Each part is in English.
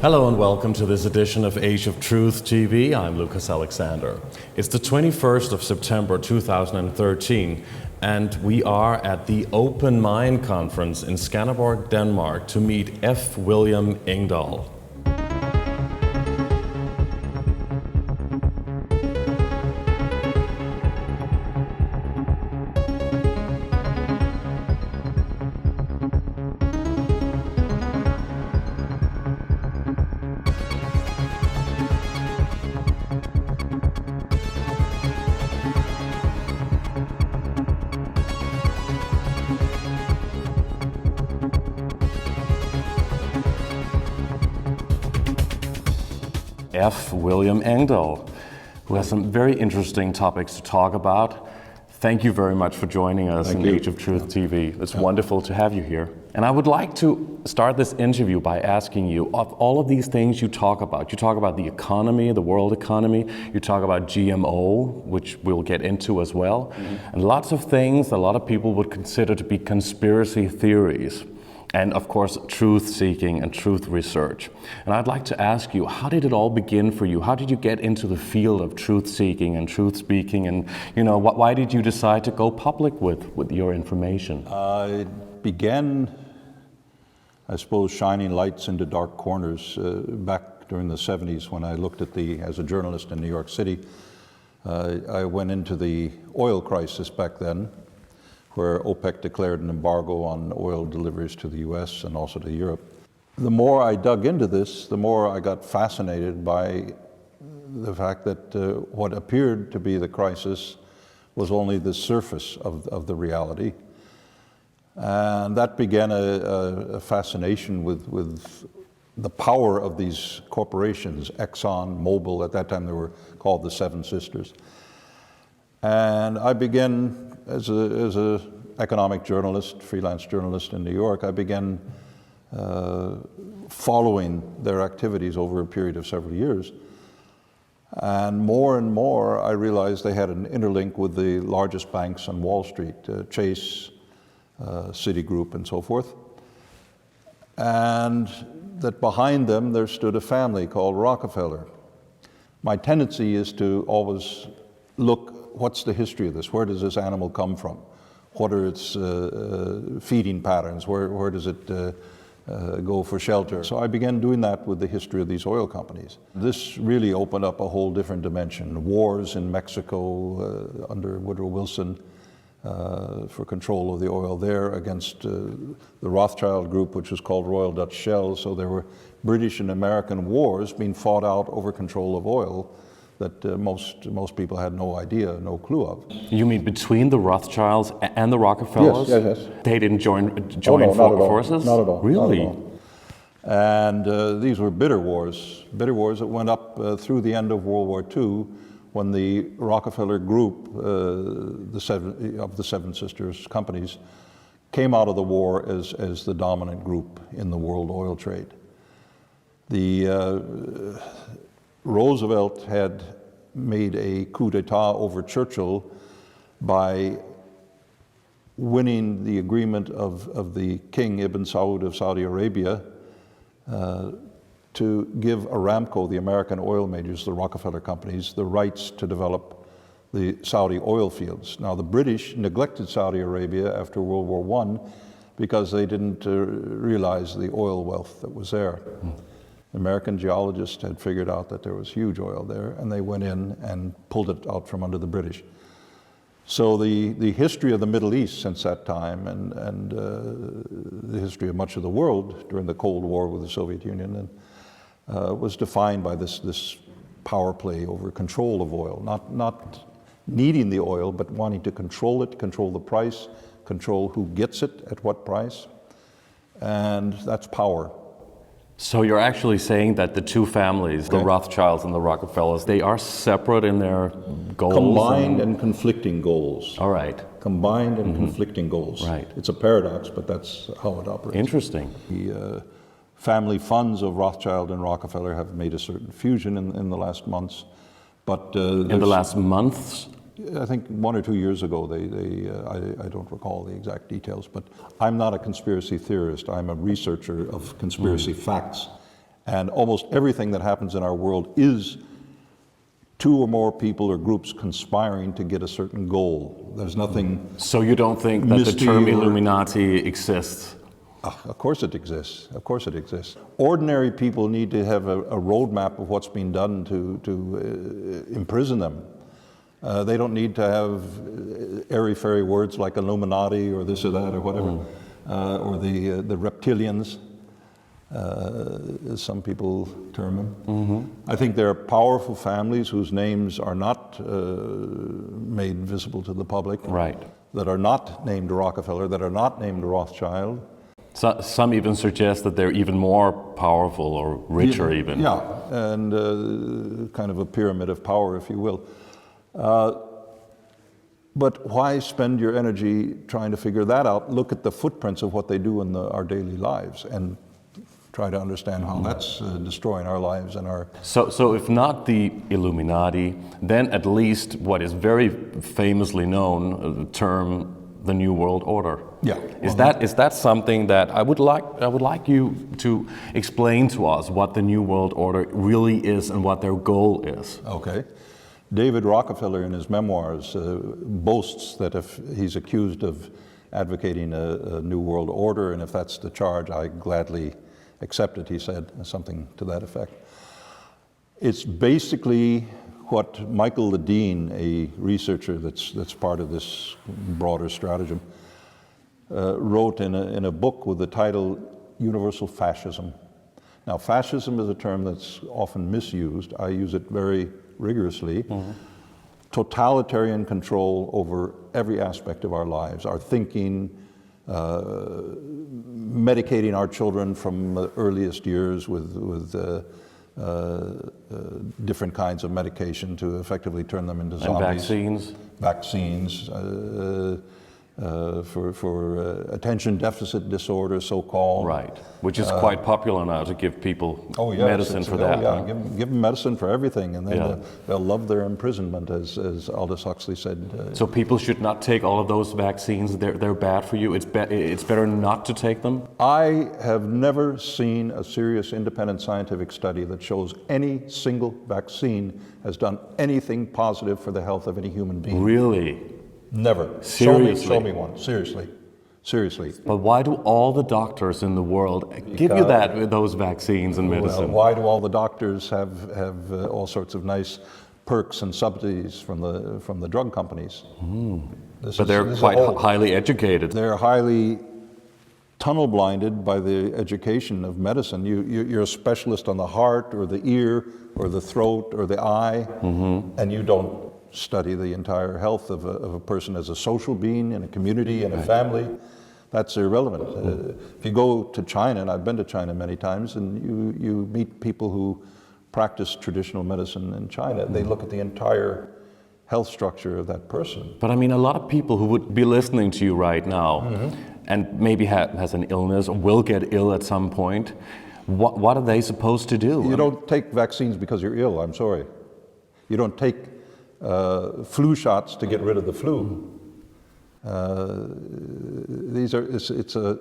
Hello and welcome to this edition of Age of Truth TV. I'm Lucas Alexander. It's the 21st of September 2013 and we are at the Open Mind Conference in Skanderborg, Denmark to meet F. William Engdahl. F. William Engdahl, who has some very interesting topics to talk about. Thank you very much for joining us in Age of Truth TV. It's wonderful to have you here. And I would like to start this interview by asking you, of all of these things you talk about the economy, the world economy, you talk about GMO, which we'll get into as well, and lots of things a lot of people would consider to be conspiracy theories. And of course, truth-seeking and truth research. And I'd like to ask you, how did it all begin for you? How did you get into the field of truth-seeking and truth-speaking? And why did you decide to go public with your information? It began, I suppose, shining lights into dark corners back during the 70s when I looked at as a journalist in New York City. I went into the oil crisis back then, where OPEC declared an embargo on oil deliveries to the US and also to Europe. The more I dug into this, the more I got fascinated by the fact that what appeared to be the crisis was only the surface of the reality. And that began a fascination with the power of these corporations, Exxon, Mobil, at that time they were called the Seven Sisters. And I began, as a economic journalist, freelance journalist in New York, I began following their activities over a period of several years. And more I realized they had an interlink with the largest banks on Wall Street, Chase, Citigroup, and so forth. And that behind them there stood a family called Rockefeller. My tendency is to always look, what's the history of this? Where does this animal come from? What are its feeding patterns? Where does it go for shelter? So I began doing that with the history of these oil companies. This really opened up a whole different dimension. Wars in Mexico under Woodrow Wilson for control of the oil there against the Rothschild Group, which was called Royal Dutch Shell. So there were British and American wars being fought out over control of oil that most people had no idea, no clue of. You mean between the Rothschilds and the Rockefellers? Yes. They didn't join forces? Not at all. Really? Not at all. And these were bitter wars that went up through the end of World War II, when the Rockefeller Group, of the Seven Sisters companies, came out of the war as the dominant group in the world oil trade. Roosevelt had made a coup d'etat over Churchill by winning the agreement of the King Ibn Saud of Saudi Arabia to give Aramco, the American oil majors, the Rockefeller companies, the rights to develop the Saudi oil fields. Now the British neglected Saudi Arabia after World War I because they didn't realize the oil wealth that was there. American geologists had figured out that there was huge oil there, and they went in and pulled it out from under the British. So the history of the Middle East since that time, and the history of much of the world during the Cold War with the Soviet Union, was defined by this power play over control of oil, not needing the oil, but wanting to control it, control the price, control who gets it at what price, and that's power. So you're actually saying that the two families, the Rothschilds and the Rockefellers, they are separate in their goals? Combined and conflicting goals. All right. Combined and conflicting goals. Right. It's a paradox, but that's how it operates. Interesting. The family funds of Rothschild and Rockefeller have made a certain fusion in the last months. But in the last months? I think 1 or 2 years ago, I don't recall the exact details, but I'm not a conspiracy theorist. I'm a researcher of conspiracy facts. And almost everything that happens in our world is two or more people or groups conspiring to get a certain goal. There's nothing. So you don't think that the term Illuminati exists? Of course it exists. Of course it exists. Ordinary people need to have a roadmap of what's being done to imprison them. They don't need to have airy-fairy words like Illuminati or this or that or whatever, or the reptilians, as some people term them. I think there are powerful families whose names are not made visible to the public, right, that are not named Rockefeller, that are not named Rothschild. So, some even suggest that they're even more powerful or richer even. Yeah, and kind of a pyramid of power, if you will. But why spend your energy trying to figure that out? Look at the footprints of what they do in our daily lives and try to understand how that's destroying our lives and our... So if not the Illuminati, then at least what is very famously known, the term the New World Order. Yeah. Is that something that I would like you to explain to us what the New World Order really is and what their goal is? Okay. David Rockefeller in his memoirs boasts that if he's accused of advocating a New World Order, and if that's the charge, I gladly accept it, he said, something to that effect. It's basically what Michael Ledeen, a researcher that's part of this broader stratagem, wrote in a book with the title Universal Fascism. Now, fascism is a term that's often misused. I use it very rigorously. Totalitarian control over every aspect of our lives, our thinking, medicating our children from the earliest years with different kinds of medication to effectively turn them into zombies. And vaccines for attention deficit disorder, so-called. Right, which is quite popular now to give people medicine for that. Yeah, give them medicine for everything, and then they'll love their imprisonment, as Aldous Huxley said. So people should not take all of those vaccines. They're bad for you. It's better not to take them. I have never seen a serious independent scientific study that shows any single vaccine has done anything positive for the health of any human being. Really? Never. Seriously? Show me one. Seriously. But why do all the doctors in the world give you those vaccines and medicine? Why do all the doctors have all sorts of nice perks and subsidies from the drug companies? But they're quite highly educated. They're highly tunnel blinded by the education of medicine. You're a specialist on the heart or the ear or the throat or the eye, and you don't study the entire health of a person as a social being in a community and a family. That's irrelevant. If you go to China, and I've been to China many times, and you meet people who practice traditional medicine in China, they look at the entire health structure of that person. But I mean, a lot of people who would be listening to you right now and maybe has an illness or will get ill at some point, what are they supposed to do? You don't take vaccines because you're ill, I'm sorry. You don't take flu shots to get rid of the flu. It's a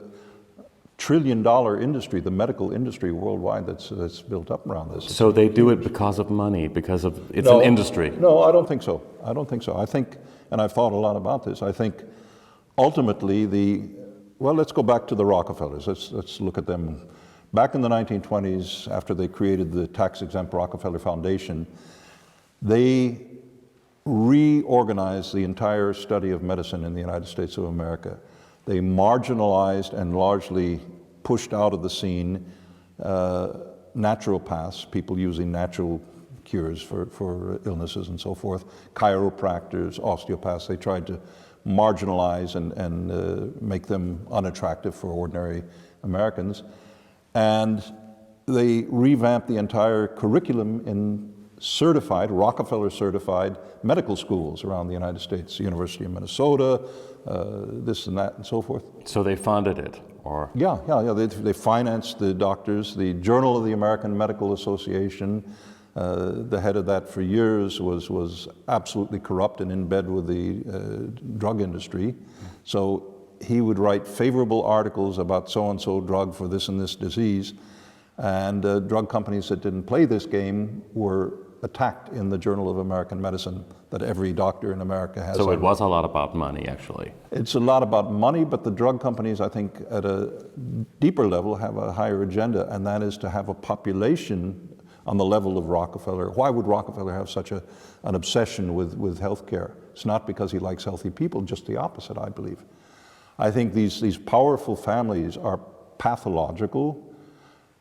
trillion-dollar industry, the medical industry worldwide that's built up around this. So they do it because of money, because of it's an industry? No, I don't think so. I think, and I've thought a lot about this, I think ultimately let's go back to the Rockefellers. Let's look at them. Back in the 1920s, after they created the tax-exempt Rockefeller Foundation, they reorganized the entire study of medicine in the United States of America. They marginalized and largely pushed out of the scene naturopaths, people using natural cures for illnesses and so forth, chiropractors, osteopaths. They tried to marginalize and make them unattractive for ordinary Americans. And they revamped the entire curriculum in Rockefeller certified medical schools around the United States, University of Minnesota, this and that and so forth. So they funded it, or? Yeah. They financed the doctors. The Journal of the American Medical Association, the head of that for years was absolutely corrupt and in bed with the drug industry. So he would write favorable articles about so-and-so drug for this and this disease, And drug companies that didn't play this game were attacked in the Journal of American Medicine that every doctor in America has. So it was a lot about money, actually. It's a lot about money, but the drug companies, I think, at a deeper level have a higher agenda, and that is to have a population on the level of Rockefeller. Why would Rockefeller have such an obsession with healthcare? It's not because he likes healthy people, just the opposite, I believe. I think these powerful families are pathological.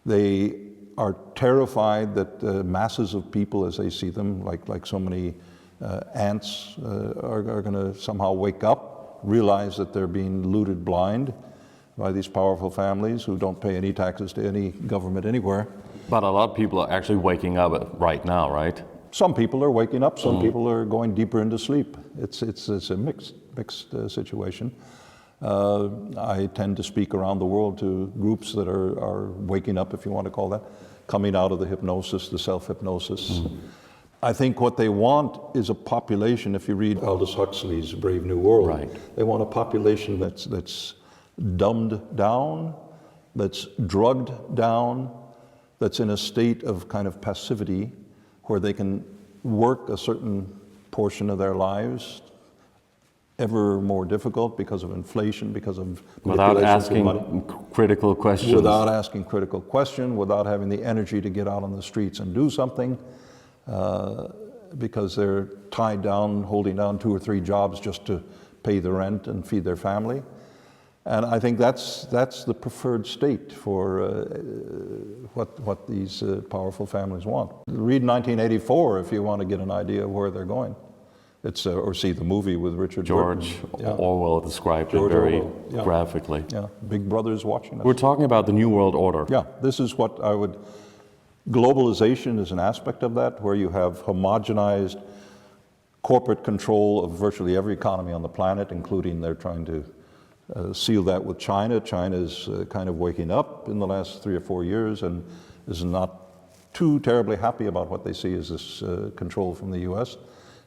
They are terrified that masses of people, as they see them, like so many ants, are going to somehow wake up, realize that they're being looted blind by these powerful families who don't pay any taxes to any government anywhere. But a lot of people are actually waking up right now, right? Some people are waking up, some people are going deeper into sleep. It's a mixed situation. I tend to speak around the world to groups that are waking up, if you want to call that, coming out of the hypnosis, the self-hypnosis. I think what they want is a population, if you read Aldous Huxley's Brave New World, right. They want a population that's dumbed down, that's drugged down, that's in a state of kind of passivity where they can work a certain portion of their lives ever more difficult because of inflation, because of without asking critical questions. Without asking critical questions, without having the energy to get out on the streets and do something, because they're tied down, holding down 2 or 3 jobs just to pay the rent and feed their family. And I think that's the preferred state for what these powerful families want. Read 1984 if you want to get an idea of where they're going. It's or see the movie with Richard George Burton. Orwell described George it very Orwell, graphically. Yeah, Big Brother's watching us. We're talking about the New World Order. Yeah, this is what I would. Globalization is an aspect of that, where you have homogenized corporate control of virtually every economy on the planet, including they're trying to seal that with China. China is kind of waking up in the last 3 or 4 years and is not too terribly happy about what they see as this control from the U.S.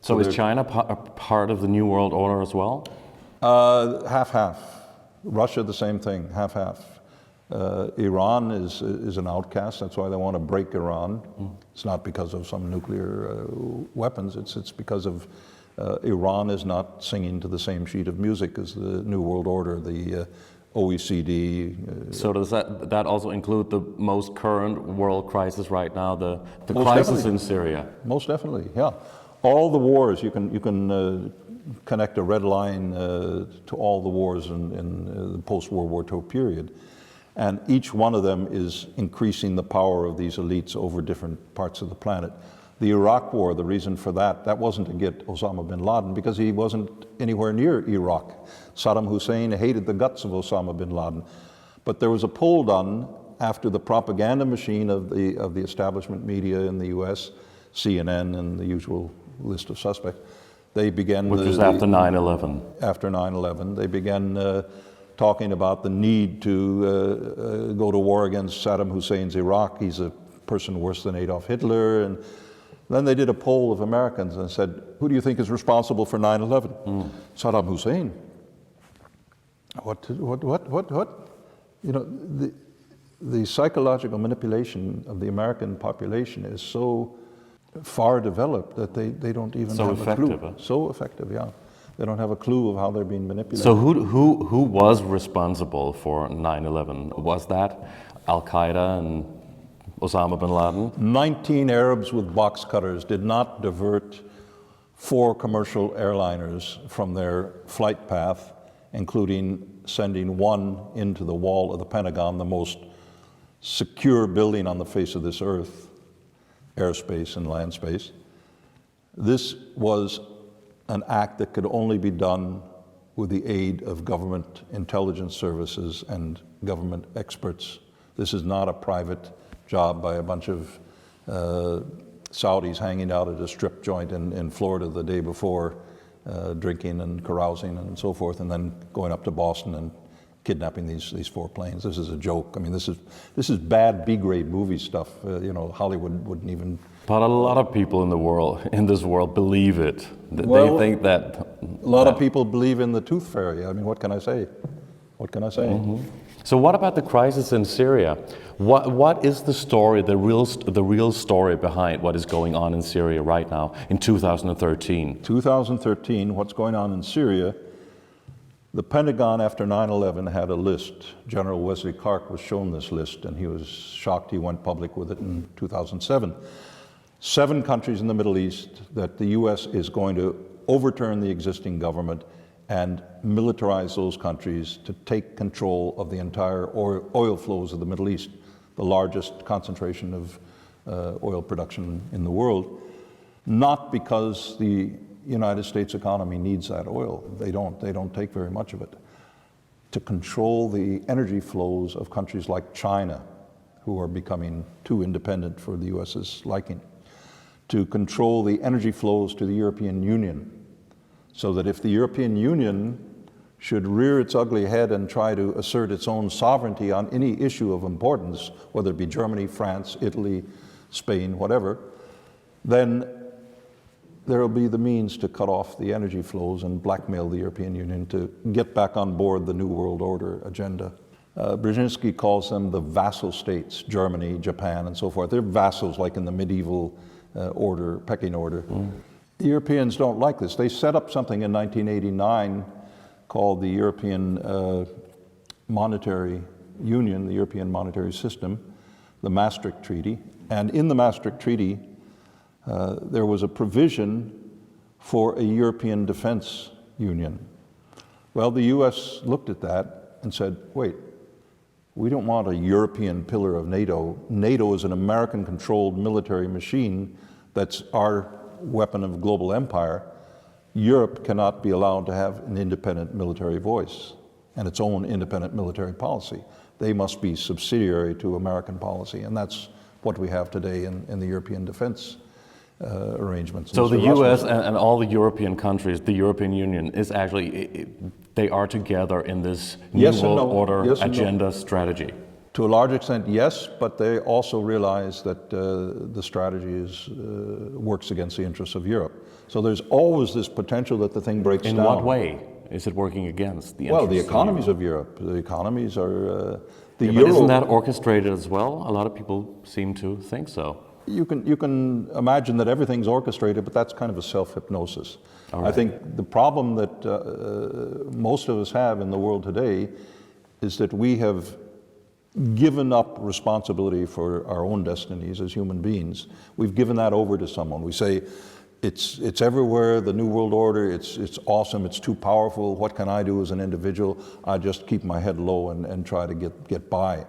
So is China part of the New World Order as well? Half-half. Russia, the same thing, half-half. Iran is an outcast. That's why they want to break Iran. It's not because of some nuclear weapons. It's because of Iran is not singing to the same sheet of music as the New World Order, the OECD. So does that also include the most current world crisis right now, the Most crisis definitely. in Syria? Most definitely, yeah. All the wars, you can connect a red line to all the wars in the post-World War II period. And each one of them is increasing the power of these elites over different parts of the planet. The Iraq War, the reason for that wasn't to get Osama bin Laden because he wasn't anywhere near Iraq. Saddam Hussein hated the guts of Osama bin Laden. But there was a poll done after the propaganda machine of the establishment media in the US, CNN and the usual list of suspects, they began... Which was after 9/11. After 9/11, they began talking about the need to go to war against Saddam Hussein's Iraq. He's a person worse than Adolf Hitler. And then they did a poll of Americans and said, who do you think is responsible for 9/11? Saddam Hussein. What? You know, the psychological manipulation of the American population is so far developed that they don't even have a clue. Huh? So effective, yeah. They don't have a clue of how they're being manipulated. So who was responsible for 9/11? Was that Al-Qaeda and Osama bin Laden? 19 Arabs with box cutters did not divert 4 commercial airliners from their flight path, including sending one into the wall of the Pentagon, the most secure building on the face of this earth, airspace and land space. This was an act that could only be done with the aid of government intelligence services and government experts. This is not a private job by a bunch of Saudis hanging out at a strip joint in Florida the day before, drinking and carousing and so forth, and then going up to Boston and kidnapping these 4 planes. This is a joke. I mean, this is bad B-grade movie stuff. You know, Hollywood wouldn't even. But a lot of people in this world believe it. Well, they think that a lot of people believe in the tooth fairy. I mean, what can I say? What can I say? So what about the crisis in Syria? What is the story, the real story behind what is going on in Syria right now in 2013? 2013, what's going on in Syria, the Pentagon after 9/11 had a list. General Wesley Clark was shown this list and he was shocked. He went public with it in 2007. 7 countries in the Middle East that the US is going to overturn the existing government and militarize those countries to take control of the entire oil flows of the Middle East, the largest concentration of oil production in the world, not because the United States economy needs that oil. They don't take very much of it. To control the energy flows of countries like China, who are becoming too independent for the US's liking. To control the energy flows to the European Union, so that if the European Union should rear its ugly head and try to assert its own sovereignty on any issue of importance, whether it be Germany, France, Italy, Spain, whatever, then there will be the means to cut off the energy flows and blackmail the European Union to get back on board the New World Order agenda. Brzezinski calls them the vassal states, Germany, Japan, and so forth. They're vassals like in the medieval order, pecking order. The Europeans don't like this. They set up something in 1989 called the European Monetary Union, the European Monetary System, the Maastricht Treaty. And in the Maastricht Treaty, there was a provision for a European defense union. Well, the US looked at that and said, wait, we don't want a European pillar of NATO. NATO is an American-controlled military machine that's our weapon of global empire. Europe cannot be allowed to have an independent military voice and its own independent military policy. They must be subsidiary to American policy, and that's what we have today in the European defense arrangements. So the US and all the European countries, the European Union, is actually, they are together in this New World Order agenda strategy. To a large extent, yes, but they also realize that the strategy works against the interests of Europe. So there's always this potential that the thing breaks down. In what way is it working against the interests? Well, the economies of Europe. The economies are the euro. But isn't that orchestrated as well? A lot of people seem to think so. You can imagine that everything's orchestrated, but that's kind of a self-hypnosis. Right. I think the problem that most of us have in the world today is that we have given up responsibility for our own destinies as human beings. We've given that over to someone. We say, it's everywhere, the New World Order, it's awesome, it's too powerful, what can I do as an individual? I just keep my head low and try to get by.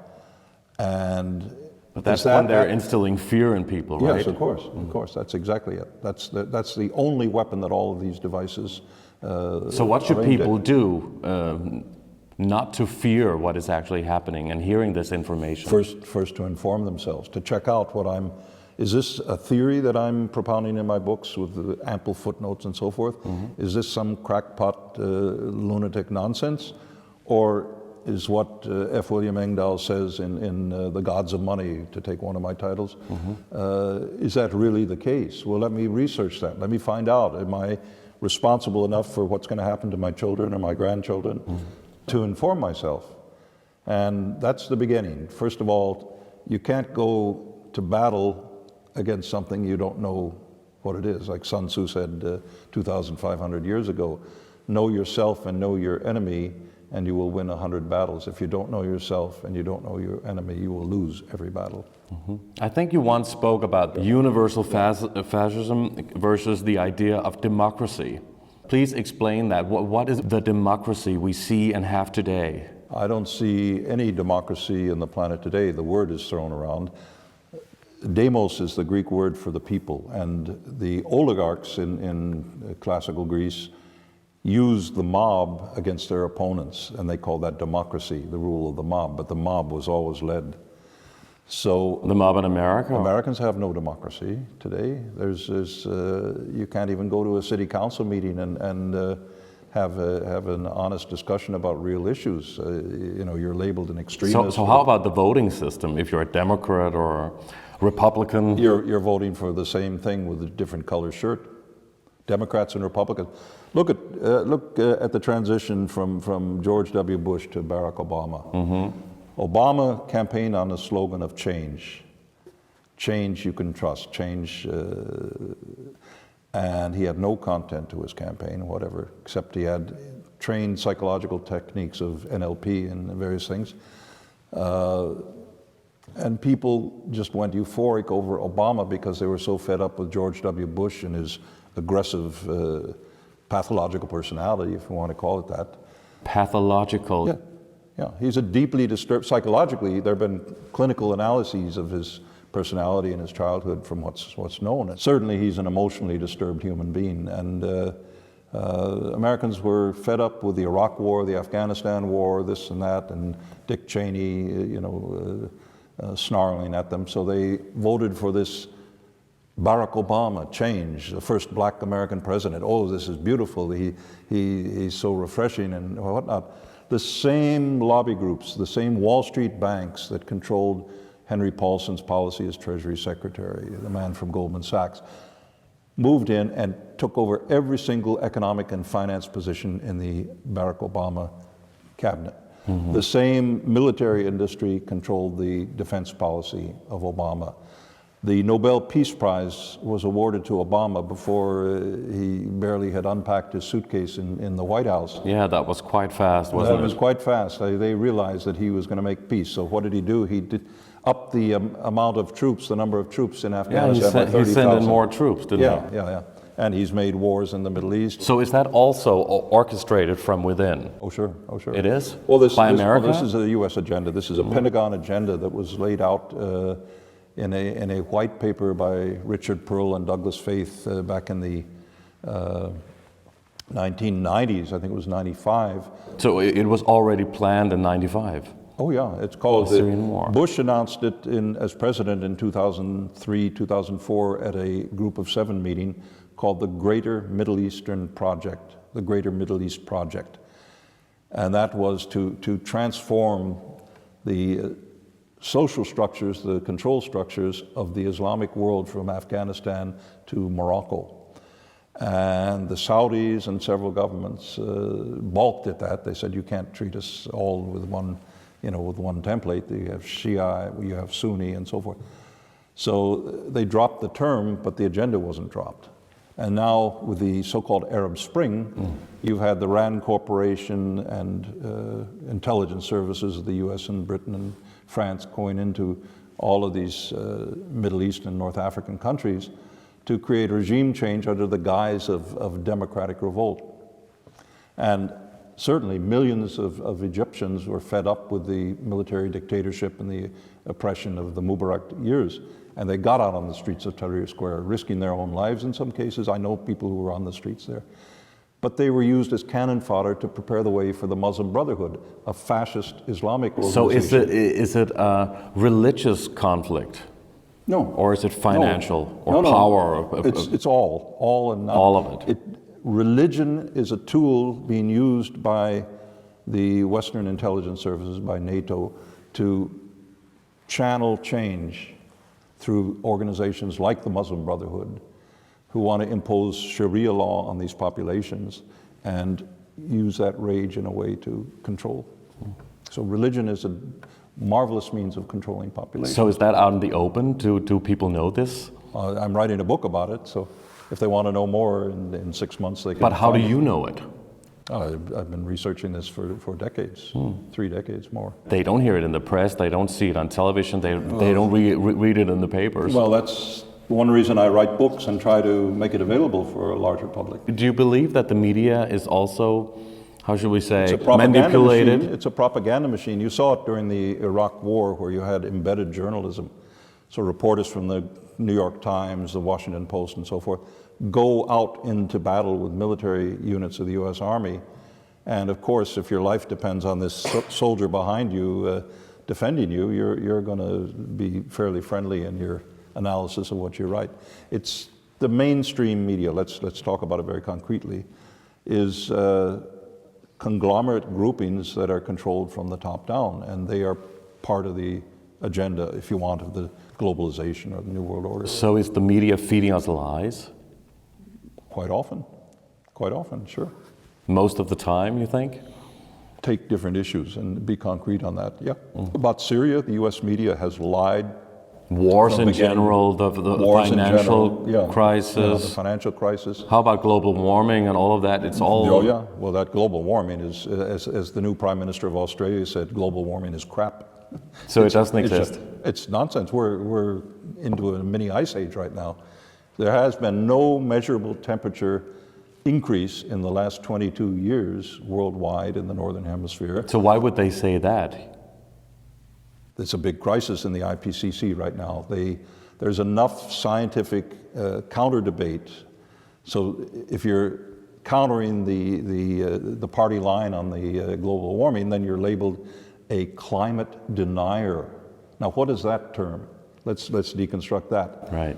But that's when they're instilling fear in people, right? Yes, of course, that's exactly it. That's the only weapon that all of these devices So what should people do not to fear what is actually happening and hearing this information? First to inform themselves, to check out is this a theory that I'm propounding in my books with ample footnotes and so forth? Mm-hmm. Is this some crackpot lunatic nonsense? Or is what F. William Engdahl says in The Gods of Money, to take one of my titles, mm-hmm. Is that really the case? Well, let me research that. Let me find out. Am I responsible enough for what's going to happen to my children or my grandchildren mm-hmm. to inform myself? And that's the beginning. First of all, you can't go to battle against something you don't know what it is. Like Sun Tzu said 2,500 years ago, know yourself and know your enemy, and you will win 100 battles. If you don't know yourself and you don't know your enemy, you will lose every battle. Mm-hmm. I think you once spoke about universal fascism versus the idea of democracy. Please explain that. What is the democracy we see and have today? I don't see any democracy on the planet today. The word is thrown around. Demos is the Greek word for the people, and the oligarchs in classical Greece used the mob against their opponents, and they called that democracy, the rule of the mob, but the mob was always led. So the mob in America? Americans have no democracy today. You can't even go to a city council meeting and have an honest discussion about real issues. You're labeled an extremist. So how about the voting system? If you're a Democrat or a Republican? You're voting for the same thing with a different color shirt. Democrats and Republicans. Look at the transition from George W. Bush to Barack Obama. Mm-hmm. Obama campaigned on the slogan of change. Change you can trust, change, and he had no content to his campaign, whatever, except he had trained psychological techniques of NLP and various things. And people just went euphoric over Obama because they were so fed up with George W. Bush and his aggressive, pathological personality, if you want to call it that. Pathological? Yeah, yeah. He's a deeply disturbed, psychologically, there have been clinical analyses of his personality in his childhood from what's known. And certainly he's an emotionally disturbed human being. And Americans were fed up with the Iraq War, the Afghanistan War, this and that, and Dick Cheney, snarling at them. So they voted for this Barack Obama change, the first black American president. Oh, this is beautiful. He's so refreshing and whatnot. The same lobby groups, the same Wall Street banks that controlled Henry Paulson's policy as Treasury Secretary, the man from Goldman Sachs, moved in and took over every single economic and finance position in the Barack Obama cabinet. Mm-hmm. The same military industry controlled the defense policy of Obama. The Nobel Peace Prize was awarded to Obama before he barely had unpacked his suitcase in the White House. Yeah, that was quite fast, wasn't it? That was quite fast. They realized that he was going to make peace. So what did he do? He did up the amount of troops, the number of troops in Afghanistan by 30,000. He sent in more troops, didn't he? Yeah. And he's made wars in the Middle East. So is that also orchestrated from within? Oh, sure. It is? Well, by America? Well, this is a U.S. agenda. This is a Pentagon agenda that was laid out in a white paper by Richard Pearl and Douglas Faith back in the 1990s. I think it was 95. So it was already planned in 95? Oh yeah, it's called the Syrian War. Bush announced it as president in 2003, 2004 at a Group of 7 meeting called the Greater Middle Eastern Project, the Greater Middle East Project. And that was to transform the social structures, the control structures of the Islamic world from Afghanistan to Morocco. And the Saudis and several governments balked at that. They said, you can't treat us all with one template. You have Shia, you have Sunni, and so forth. So they dropped the term, but the agenda wasn't dropped. And now with the so-called Arab Spring, you've had the RAND Corporation and intelligence services of the US and Britain and France going into all of these Middle East and North African countries to create regime change under the guise of democratic revolt. And certainly millions of Egyptians were fed up with the military dictatorship and the oppression of the Mubarak years. And they got out on the streets of Tahrir Square, risking their own lives in some cases. I know people who were on the streets there. But they were used as cannon fodder to prepare the way for the Muslim Brotherhood, a fascist Islamic organization. So is it a religious conflict? No. Or is it financial or power? It's all and nothing. All of it. Religion is a tool being used by the Western intelligence services, by NATO, to channel change through organizations like the Muslim Brotherhood, who want to impose Sharia law on these populations and use that rage in a way to control. So religion is a marvelous means of controlling populations. So is that out in the open? Do people know this? I'm writing a book about it, so if they want to know more in 6 months, they can. But how do you know it? I've been researching this for decades, 3 decades more. They don't hear it in the press, they don't see it on television, they don't read it in the papers. Well, that's one reason I write books and try to make it available for a larger public. Do you believe that the media is also, how should we say, it's a manipulated? Machine. It's a propaganda machine. You saw it during the Iraq War where you had embedded journalism. So reporters from the New York Times, the Washington Post, and so forth go out into battle with military units of the U.S. Army. And of course, if your life depends on this soldier behind you defending you, you're going to be fairly friendly in your analysis of what you write. It's the mainstream media, let's talk about it very concretely, is conglomerate groupings that are controlled from the top down, and they are part of the agenda, if you want, of the globalization or the New World Order. So is the media feeding us lies? Quite often, sure. Most of the time, you think? take different issues and be concrete on that. Yeah. About Syria, the U.S. media has lied. Wars in general, the financial crisis. The financial crisis. How about global warming and all of that? It's all... Oh yeah, well that global warming is, as the new Prime Minister of Australia said, global warming is crap. So it doesn't exist? It's nonsense. We're into a mini ice age right now. There has been no measurable temperature increase in the last 22 years worldwide in the Northern Hemisphere. So why would they say that? It's a big crisis in the IPCC right now. There's enough scientific counter debate. So if you're countering the party line on the global warming, then you're labeled a climate denier. Now, what is that term? Let's deconstruct that. Right.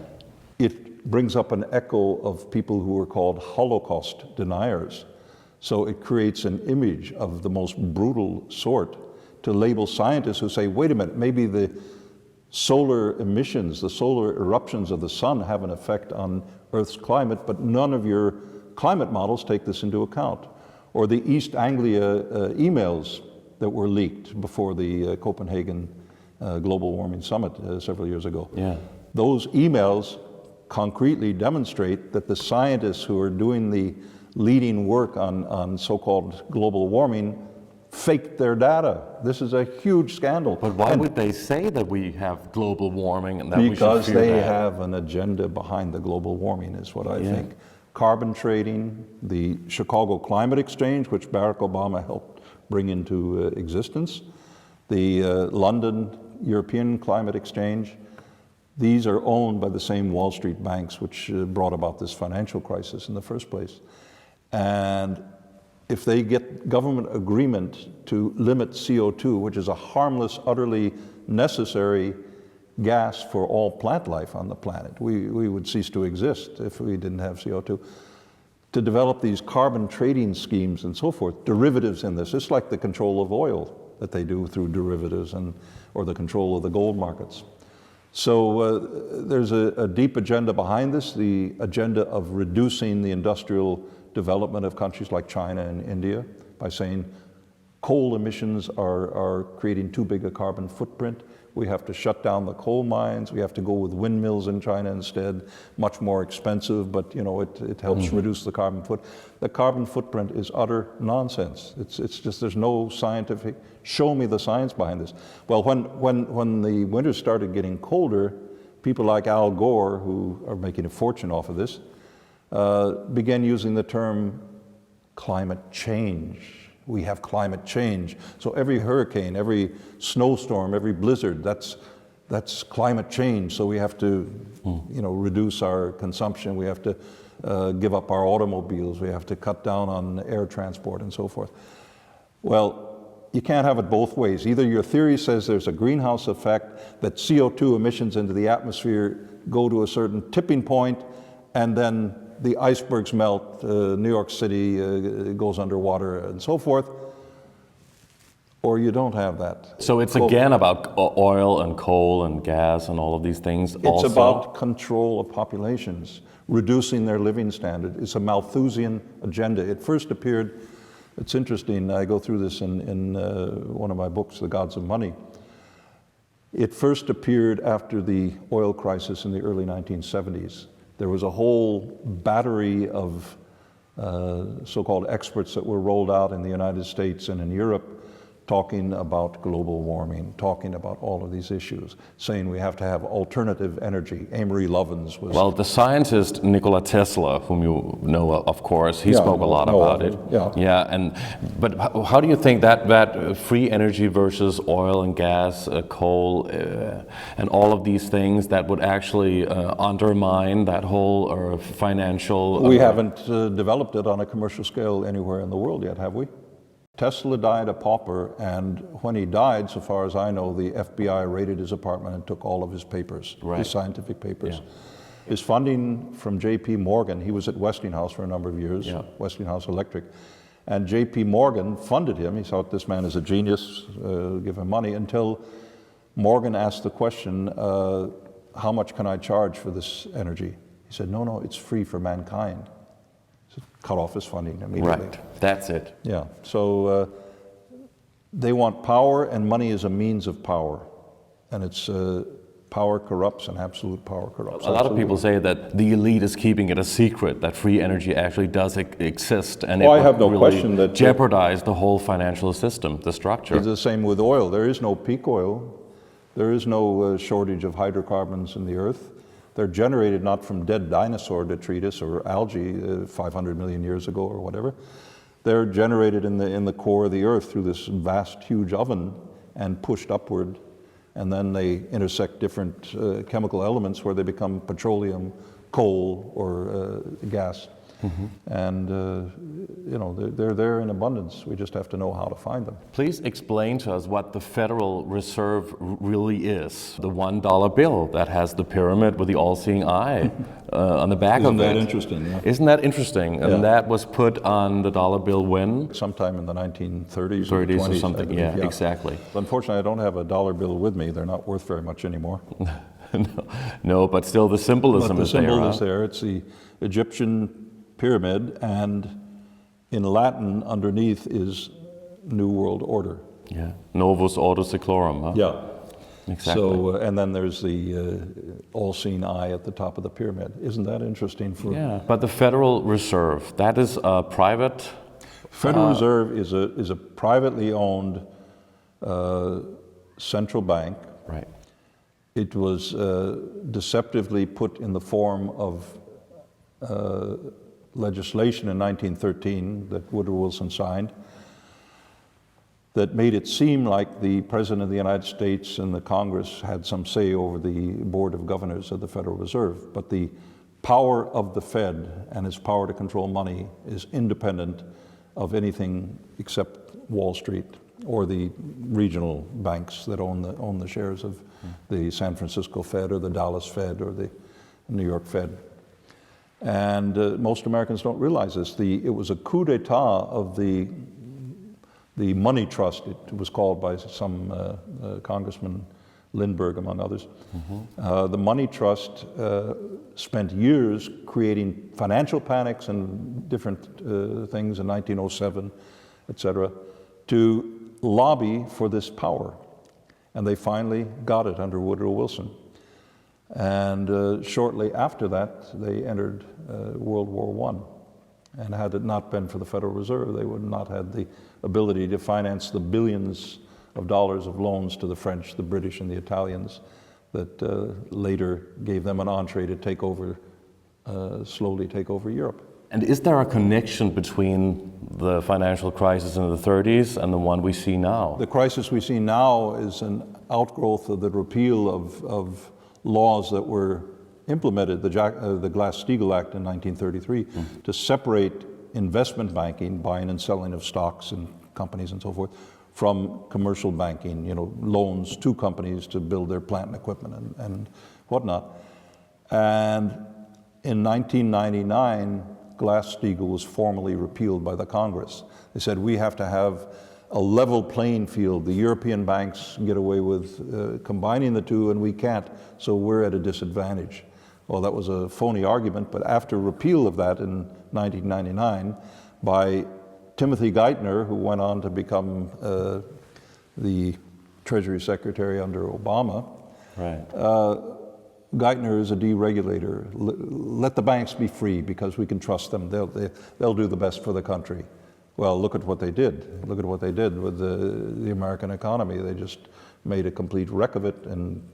It brings up an echo of people who were called Holocaust deniers. So it creates an image of the most brutal sort to label scientists who say, wait a minute, maybe the solar emissions, the solar eruptions of the sun have an effect on Earth's climate, but none of your climate models take this into account. Or the East Anglia emails that were leaked before the Copenhagen Global Warming Summit several years ago. Yeah. Those emails concretely demonstrate that the scientists who are doing the leading work on so-called global warming faked their data. This is a huge scandal. But why would they say that we have global warming and that we should because fear they that? have an agenda behind the global warming is what I think. Carbon trading, the Chicago Climate Exchange, which Barack Obama helped bring into existence, the London European Climate Exchange, these are owned by the same Wall Street banks which brought about this financial crisis in the first place. And if they get government agreement to limit CO2, which is a harmless, utterly necessary gas for all plant life on the planet, we would cease to exist if we didn't have CO2. To develop these carbon trading schemes and so forth, derivatives in this, it's like the control of oil that they do through derivatives or the control of the gold markets. So there's a deep agenda behind this, the agenda of reducing the industrial development of countries like China and India by saying coal emissions are creating too big a carbon footprint. We have to shut down the coal mines. We have to go with windmills in China instead, much more expensive, but you know it helps reduce the carbon footprint. The carbon footprint is utter nonsense. It's just there's no scientific, show me the science behind this. Well, when the winters started getting colder, people like Al Gore, who are making a fortune off of this, began using the term climate change. We have climate change. So every hurricane, every snowstorm, every blizzard, that's climate change. So we have to, reduce our consumption. We have to give up our automobiles. We have to cut down on air transport and so forth. Well, you can't have it both ways. Either your theory says there's a greenhouse effect, that CO2 emissions into the atmosphere go to a certain tipping point, and then the icebergs melt, New York City goes underwater and so forth, or you don't have that. So it's again about oil and coal and gas and all of these things. It's about control of populations, reducing their living standard. It's a Malthusian agenda. It first appeared, it's interesting, I go through this in one of my books, The Gods of Money. It first appeared after the oil crisis in the early 1970s. There was a whole battery of so-called experts that were rolled out in the United States and in Europe talking about global warming, talking about all of these issues, saying we have to have alternative energy. Amory Lovins was... Well, the scientist Nikola Tesla, whom you know of course, he spoke a lot about it. But how do you think that free energy versus oil and gas, coal, and all of these things that would actually undermine that whole financial... We haven't developed it on a commercial scale anywhere in the world yet, have we? Tesla died a pauper, and when he died, so far as I know, the FBI raided his apartment and took all of his papers, his scientific papers. Yeah. His funding from J.P. Morgan, he was at Westinghouse for a number of years, Westinghouse Electric, and J.P. Morgan funded him. He thought this man is a genius, give him money, until Morgan asked the question, how much can I charge for this energy? He said, no, it's free for mankind. Cut off his funding immediately. Right, that's it. Yeah, so they want power, and money is a means of power. And it's power corrupts, and absolute power corrupts. A lot of people say that the elite is keeping it a secret, that free energy actually does exist, and I it have no would question really that jeopardize the whole financial system, the structure. It's the same with oil. There is no peak oil. There is no shortage of hydrocarbons in the earth. They're generated not from dead dinosaur detritus or algae 500 million years ago or whatever. They're generated in the core of the earth through this vast, huge oven and pushed upward. And then they intersect different chemical elements where they become petroleum, coal, or gas. Mm-hmm. And they're there in abundance. We just have to know how to find them. Please explain to us what the Federal Reserve really is. The $1 bill that has the pyramid with the all-seeing eye on the back of it. Isn't that interesting? Yeah. Isn't that interesting? Yeah. And that was put on the dollar bill when? Sometime in the 1930s 30s or 20s. or something, yeah, exactly. Unfortunately, I don't have a dollar bill with me. They're not worth very much anymore. No, but still the symbolism is there. The symbol is there. It's the Egyptian pyramid, and in Latin underneath is New World Order. Yeah, Novus Ordo Seclorum. Huh? Yeah, exactly. So, and then there's the all-seeing eye at the top of the pyramid. Isn't that interesting? Yeah, but the Federal Reserve, that is a private. Federal Reserve is a privately owned central bank. Right. It was deceptively put in the form of legislation in 1913 that Woodrow Wilson signed that made it seem like the President of the United States and the Congress had some say over the Board of Governors of the Federal Reserve. But the power of the Fed and its power to control money is independent of anything except Wall Street or the regional banks that own the shares of the San Francisco Fed or the Dallas Fed or the New York Fed. And most Americans don't realize this. It was a coup d'etat of the money trust, it was called by some Congressman Lindbergh, among others. Mm-hmm. The money trust spent years creating financial panics and different things in 1907, et cetera, to lobby for this power. And they finally got it under Woodrow Wilson. And shortly after that, they entered World War I. And had it not been for the Federal Reserve, they would not have the ability to finance the billions of dollars of loans to the French, the British, and the Italians that later gave them an entree to take over, slowly take over Europe. And is there a connection between the financial crisis in the 30s and the one we see now? The crisis we see now is an outgrowth of the repeal of laws that were implemented, the Glass-Steagall Act in 1933, to separate investment banking, buying and selling of stocks and companies and so forth, from commercial banking, loans to companies to build their plant and equipment and whatnot. And in 1999, Glass-Steagall was formally repealed by the Congress. They said, we have to have a level playing field. The European banks get away with combining the two, and we can't, so we're at a disadvantage. Well, that was a phony argument, but after repeal of that in 1999 by Timothy Geithner, who went on to become the Treasury Secretary under Obama, right. Geithner is a deregulator. Let the banks be free because we can trust them. They'll do the best for the country. Well, look at what they did. Look at what they did with the American economy. They just made a complete wreck of it, and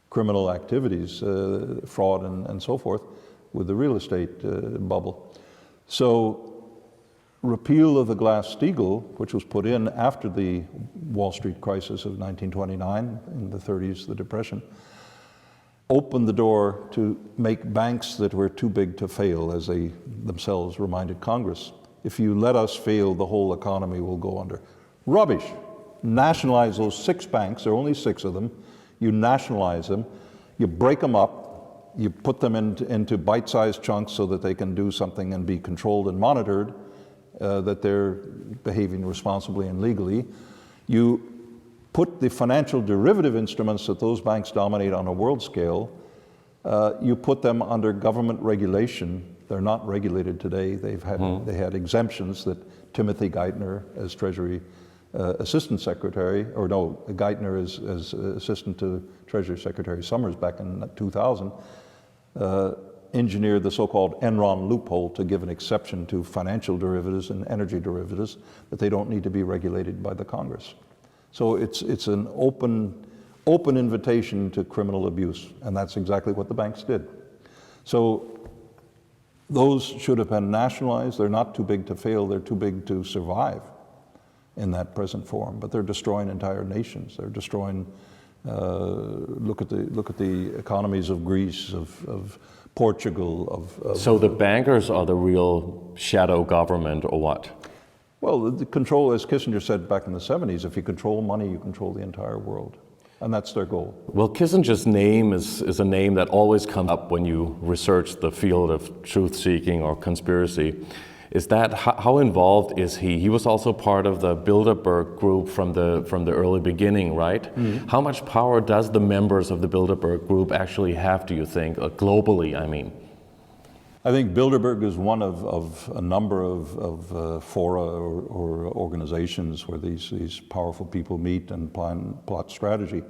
criminal activities, fraud and so forth, with the real estate bubble. So repeal of the Glass-Steagall, which was put in after the Wall Street crisis of 1929, in the 30s, the Depression, opened the door to make banks that were too big to fail, as they themselves reminded Congress. If you let us fail, the whole economy will go under. Rubbish. Nationalize those 6 banks, there are only 6 of them. You nationalize them, you break them up, you put them into bite-sized chunks so that they can do something and be controlled and monitored, that they're behaving responsibly and legally. You put the financial derivative instruments that those banks dominate on a world scale, you put them under government regulation. They're not regulated today. They had exemptions that Timothy Geithner, as Treasury assistant secretary, or no, Geithner as assistant to Treasury Secretary Summers back in 2000, engineered the so-called Enron loophole to give an exception to financial derivatives and energy derivatives, that they don't need to be regulated by the Congress. So it's an open invitation to criminal abuse, and that's exactly what the banks did. So those should have been nationalized. They're not too big to fail, they're too big to survive in that present form, but they're destroying entire nations. They're destroying, look at the economies of Greece, of Portugal, So the bankers are the real shadow government, or what? Well, the control, as Kissinger said back in the 70s, if you control money, you control the entire world. And that's their goal. Well, Kissinger's name is a name that always comes up when you research the field of truth-seeking or conspiracy. Is that, how involved is he? He was also part of the Bilderberg Group from the early beginning, right? Mm-hmm. How much power does the members of the Bilderberg Group actually have, do you think, globally, I mean? I think Bilderberg is one of a number of fora or organizations where these powerful people meet and plot strategy.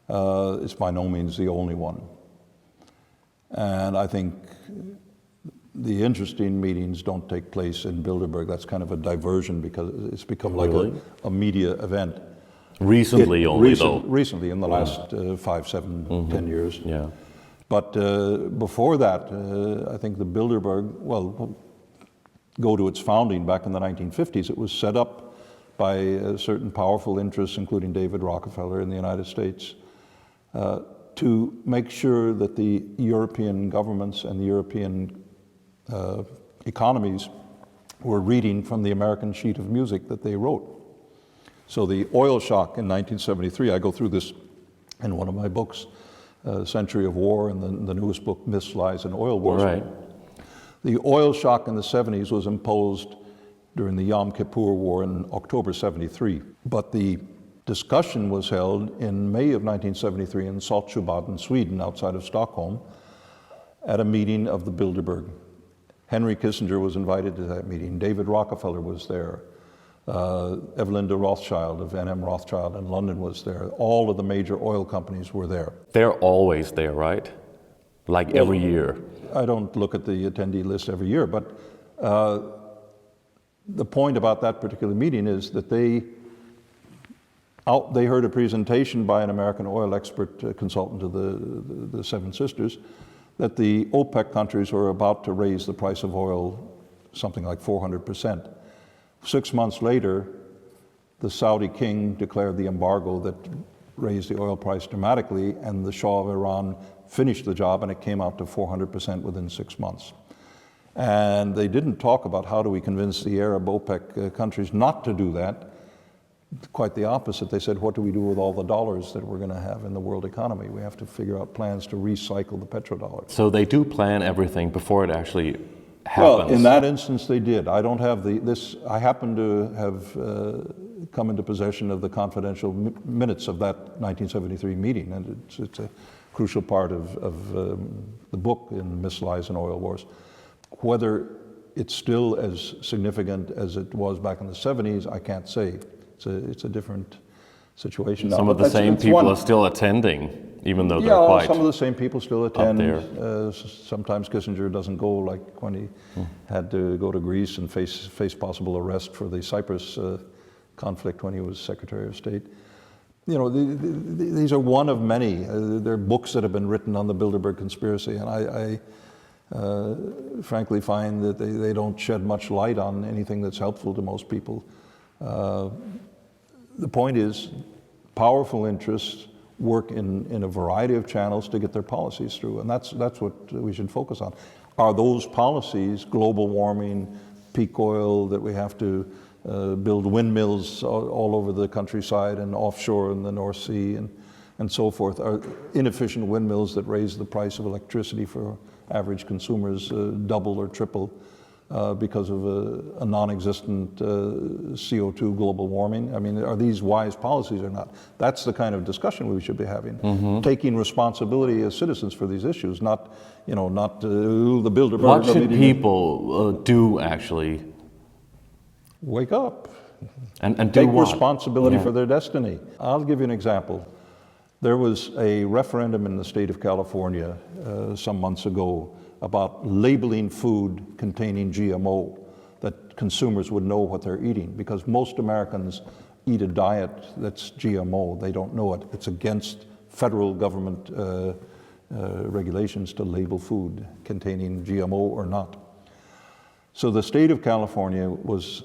It's by no means the only one. And I think the interesting meetings don't take place in Bilderberg. That's kind of a diversion because it's become like a media event. Recently, though. Recently, in the last 5, 7, 10 years. Yeah. But before that, I think the Bilderberg, well, go to its founding back in the 1950s. It was set up by certain powerful interests, including David Rockefeller in the United States, to make sure that the European governments and the European economies were reading from the American sheet of music that they wrote. So the oil shock in 1973, I go through this in one of my books, Century of War, and the newest book, Myths, Lies, and Oil Wars. Right. The oil shock in the 70s was imposed during the Yom Kippur War in October 73. But the discussion was held in May of 1973 in Saltsjöbaden, Sweden, outside of Stockholm, at a meeting of the Bilderberg. Henry Kissinger was invited to that meeting. David Rockefeller was there. Evelyn de Rothschild of NM Rothschild in London was there. All of the major oil companies were there. They're always there, right? Like every year. I don't look at the attendee list every year, but the point about that particular meeting is that they heard a presentation by an American oil expert consultant to the Seven Sisters that the OPEC countries were about to raise the price of oil something like 400%. 6 months later, the Saudi king declared the embargo that raised the oil price dramatically, and the Shah of Iran finished the job, and it came out to 400% within 6 months. And they didn't talk about how do we convince the Arab OPEC countries not to do that. Quite the opposite. They said, what do we do with all the dollars that we're going to have in the world economy? We have to figure out plans to recycle the petrodollar. So they do plan everything before it actually happens. Well, in that instance, they did. I don't have this. I happen to have come into possession of the confidential minutes of that 1973 meeting, and it's a crucial part of the book in Myths, Lies, and Oil Wars. Whether it's still as significant as it was back in the 70s, I can't say. It's a different situation now. Some of the same people are still attending, even though they're quite some of the same people still attend. Sometimes Kissinger doesn't go, like when he had to go to Greece and face possible arrest for the Cyprus conflict when he was Secretary of State. You know, these are one of many. There are books that have been written on the Bilderberg conspiracy, and I frankly find that they don't shed much light on anything that's helpful to most people. The point is, powerful interests work in a variety of channels to get their policies through, and that's what we should focus on. Are those policies, global warming, peak oil, that we have to build windmills all over the countryside and offshore in the North Sea and so forth, are inefficient windmills that raise the price of electricity for average consumers double or triple because of a non-existent CO2 global warming? I mean, are these wise policies or not? That's the kind of discussion we should be having. Taking responsibility as citizens for these issues, not the Bilderberg. What should people do, actually? Wake up. And take what? responsibility for their destiny. I'll give you an example. There was a referendum in the state of California some months ago about labeling food containing GMO, that consumers would know what they're eating, because most Americans eat a diet that's GMO. They don't know it. It's against federal government regulations to label food containing GMO or not. So the state of California was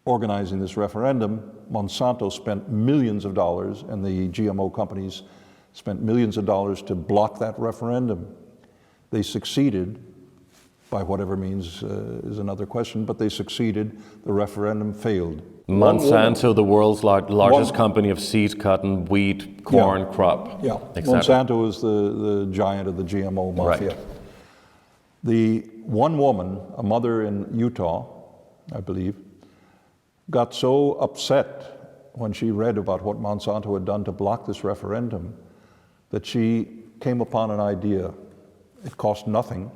organizing this referendum. Monsanto spent millions of dollars, and the GMO companies spent millions of dollars to block that referendum. They succeeded, by whatever means is another question, but they succeeded. The referendum failed. Monsanto, the world's largest company of seed, cotton, wheat, corn, crop. Yeah, etc. Monsanto is the giant of the GMO mafia. Right. The one woman, a mother in Utah, I believe, got so upset when she read about what Monsanto had done to block this referendum that she came upon an idea. It cost nothing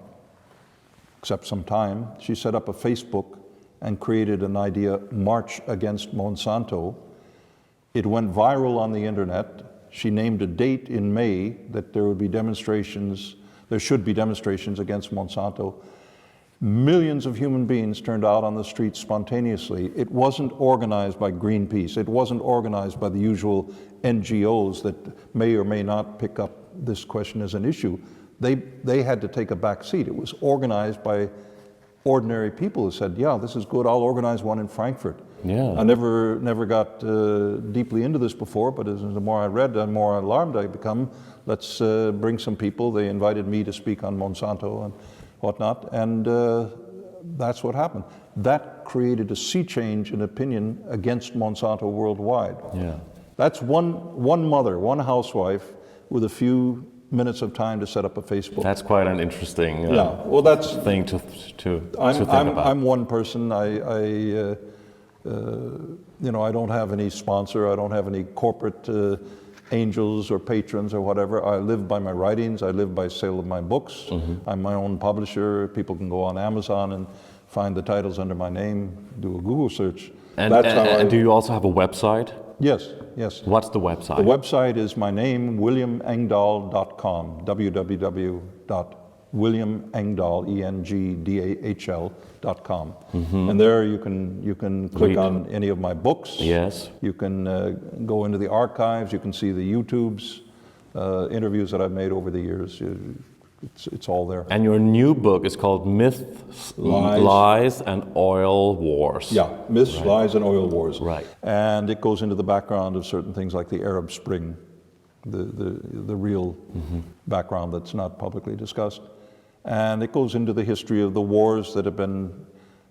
except some time. She set up a Facebook and created an idea, March Against Monsanto. It went viral on the internet. She named a date in May that there would be demonstrations, there should be demonstrations against Monsanto. Millions of human beings turned out on the streets spontaneously. It wasn't organized by Greenpeace. It wasn't organized by the usual NGOs that may or may not pick up this question as an issue. They had to take a back seat. It was organized by ordinary people who said, yeah, this is good, I'll organize one in Frankfurt. Yeah. I never got deeply into this before, but the more I read, the more alarmed I become. Let's bring some people. They invited me to speak on Monsanto and whatnot, and that's what happened. That created a sea change in opinion against Monsanto worldwide. Yeah. That's one mother, one housewife, with a few minutes of time to set up a Facebook. That's quite an interesting that's thing to think about. I'm one person. I don't have any sponsor. I don't have any corporate angels or patrons or whatever. I live by my writings. I live by sale of my books. Mm-hmm. I'm my own publisher. People can go on Amazon and find the titles under my name, do a Google search. And do you also have a website? Yes. What's the website? The website is my name, williamengdahl.com, www.williamengdahl.com. Mm-hmm. And there you can click on any of my books. Yes. You can go into the archives. You can see the YouTubes, interviews that I've made over the years. It's all there. And your new book is called Myths, Lies and Oil Wars. Yeah, Myths, Lies and Oil Wars. Right. And it goes into the background of certain things like the Arab Spring, the real background that's not publicly discussed. And it goes into the history of the wars that have been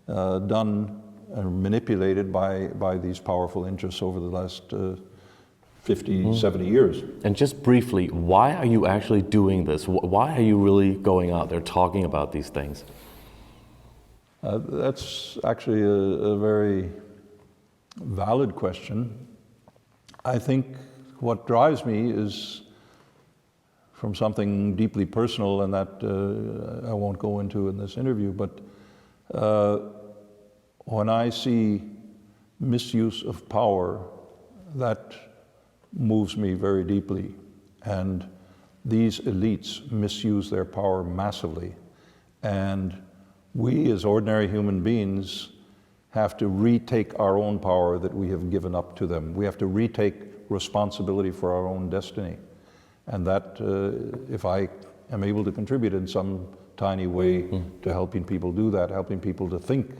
done and manipulated by these powerful interests over the last 50, 70 years. And just briefly, why are you actually doing this? Why are you really going out there talking about these things? That's actually a very valid question. I think what drives me is from something deeply personal, and that I won't go into in this interview, but when I see misuse of power, that moves me very deeply. And these elites misuse their power massively. And we as ordinary human beings have to retake our own power that we have given up to them. We have to retake responsibility for our own destiny. And that, if I am able to contribute in some tiny way to helping people do that, helping people to think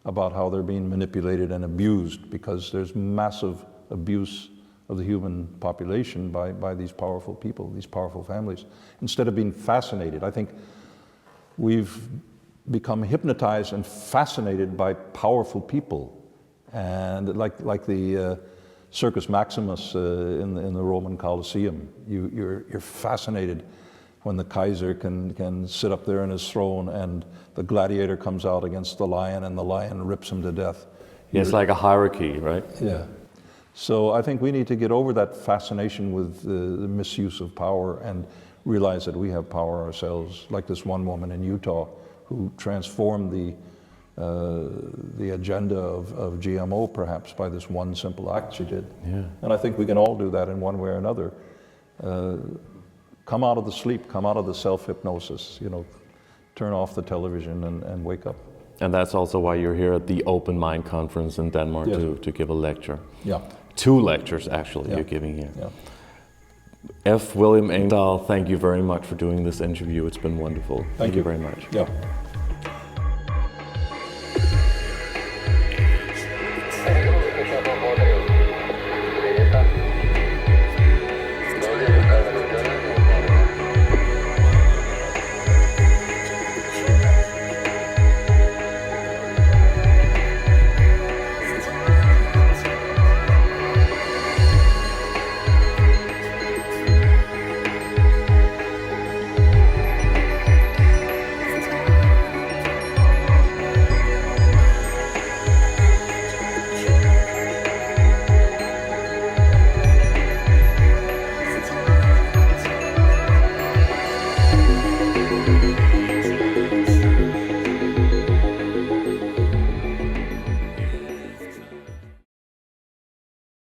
about how they're being manipulated and abused, because there's massive abuse of the human population by these powerful people, these powerful families. Instead of being fascinated, I think we've become hypnotized and fascinated by powerful people. And like the Circus Maximus in the Roman Colosseum, you're fascinated when the Kaiser can sit up there in his throne and the gladiator comes out against the lion and the lion rips him to death. It's like a hierarchy, right? Yeah. So I think we need to get over that fascination with the misuse of power and realize that we have power ourselves, like this one woman in Utah who transformed the the agenda of GMO, perhaps, by this one simple act she did. Yeah. And I think we can all do that in one way or another. Come out of the sleep, come out of the self-hypnosis, you know, turn off the television and wake up. And that's also why you're here at the Open Mind Conference in Denmark. Yes. to give a lecture. Yeah. 2 lectures, actually, Yeah. you're giving here. Yeah. F. William Engdahl, thank you very much for doing this interview. It's been wonderful. Thank you very much. Yeah.